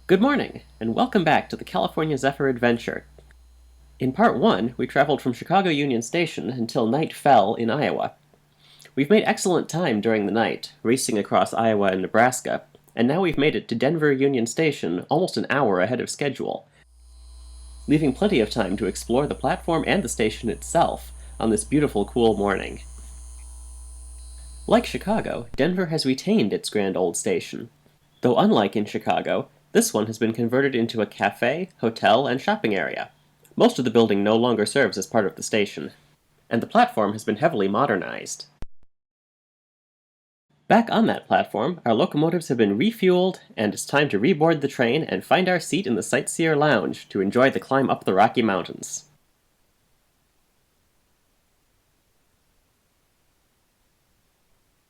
Good morning, and welcome back to the California Zephyr adventure. In Part 1, we traveled from Chicago Union Station until night fell in Iowa. We've made excellent time during the night, racing across Iowa and Nebraska, and now we've made it to Denver Union Station almost an hour ahead of schedule, leaving plenty of time to explore the platform and the station itself on this beautiful, cool morning. Like Chicago, Denver has retained its grand old station, though unlike in Chicago, this one has been converted into a cafe, hotel, and shopping area. Most of the building no longer serves as part of the station, and the platform has been heavily modernized. Back on that platform, our locomotives have been refueled, and it's time to reboard the train and find our seat in the Sightseer Lounge to enjoy the climb up the Rocky Mountains.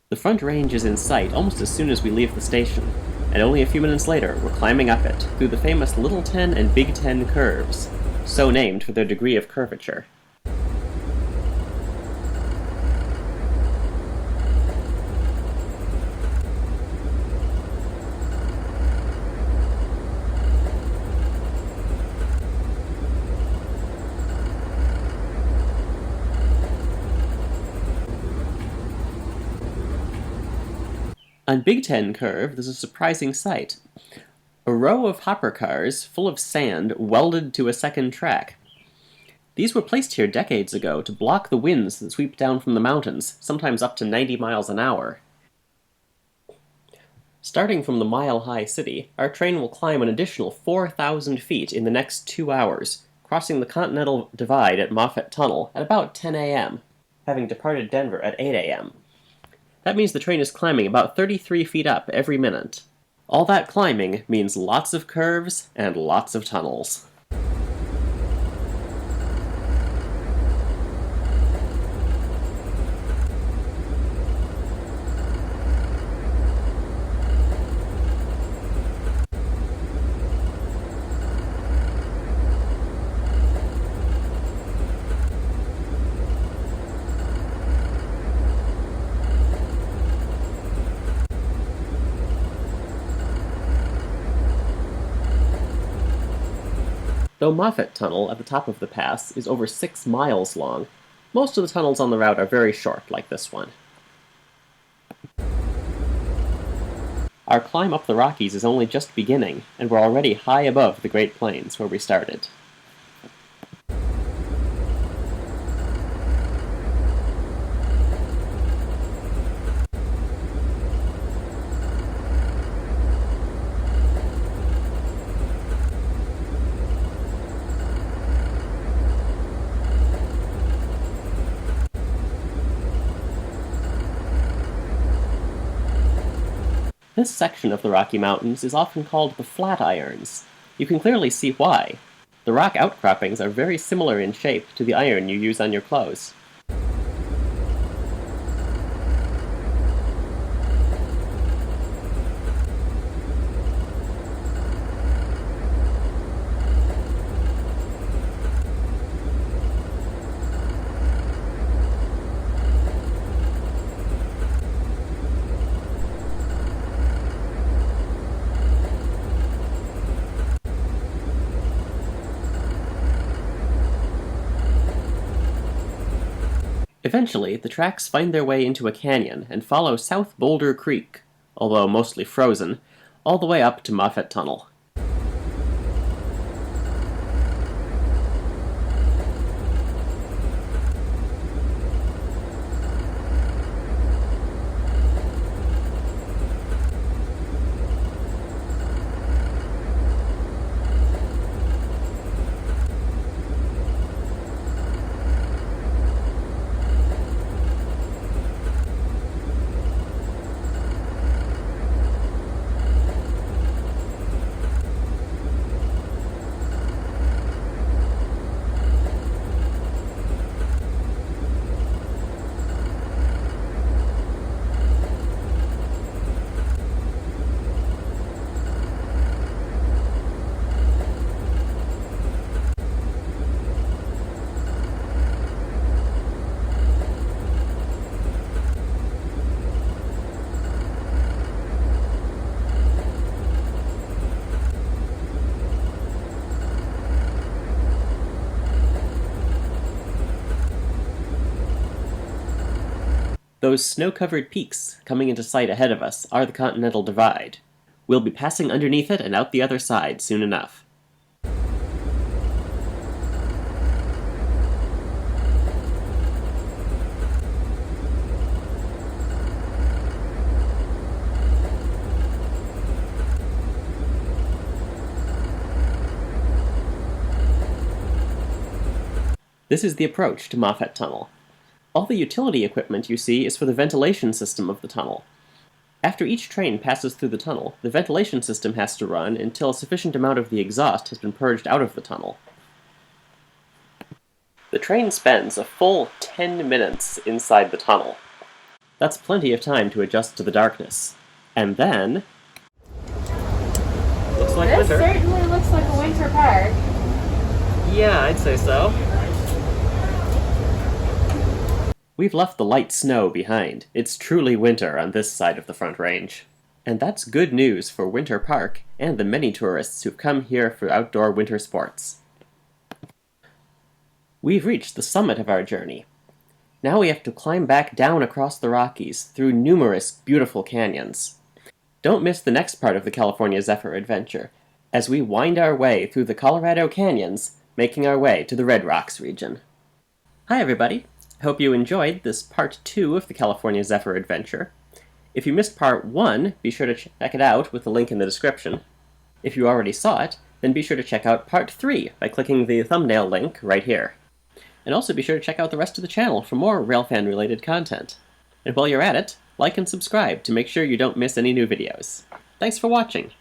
The Front Range is in sight almost as soon as we leave the station, and only a few minutes later we're climbing up it through the famous Little 10 and Big 10 curves, so named for their degree of curvature. On Big 10 Curve, there's a surprising sight. A row of hopper cars full of sand welded to a second track. These were placed here decades ago to block the winds that sweep down from the mountains, sometimes up to 90 miles an hour. Starting from the mile-high city, our train will climb an additional 4,000 feet in the next 2 hours, crossing the Continental Divide at Moffett Tunnel at about 10 a.m., having departed Denver at 8 a.m. That means the train is climbing about 33 feet up every minute. All that climbing means lots of curves and lots of tunnels. Though Moffett Tunnel at the top of the pass is over 6 miles long, most of the tunnels on the route are very short, like this one. Our climb up the Rockies is only just beginning, and we're already high above the Great Plains where we started. This section of the Rocky Mountains is often called the Flatirons. You can clearly see why. The rock outcroppings are very similar in shape to the iron you use on your clothes. Eventually, the tracks find their way into a canyon and follow South Boulder Creek, although mostly frozen, all the way up to Moffett Tunnel. Those snow-covered peaks coming into sight ahead of us are the Continental Divide. We'll be passing underneath it and out the other side soon enough. This is the approach to Moffett Tunnel. All the utility equipment you see is for the ventilation system of the tunnel. After each train passes through the tunnel, the ventilation system has to run until a sufficient amount of the exhaust has been purged out of the tunnel. The train spends a full 10 minutes inside the tunnel. That's plenty of time to adjust to the darkness. And then... looks like This winter. certainly looks like a winter park. Yeah, I'd say so. We've left the light snow behind. It's truly winter on this side of the Front Range. And that's good news for Winter Park and the many tourists who've come here for outdoor winter sports. We've reached the summit of our journey. Now we have to climb back down across the Rockies through numerous beautiful canyons. Don't miss the next part of the California Zephyr adventure as we wind our way through the Colorado canyons, making our way to the Red Rocks region. Hi everybody! Hope you enjoyed this part 2 of the California Zephyr adventure. If you missed part 1, be sure to check it out with the link in the description. If you already saw it, then be sure to check out part 3 by clicking the thumbnail link right here. And also be sure to check out the rest of the channel for more Railfan related content. And while you're at it, like and subscribe to make sure you don't miss any new videos. Thanks for watching!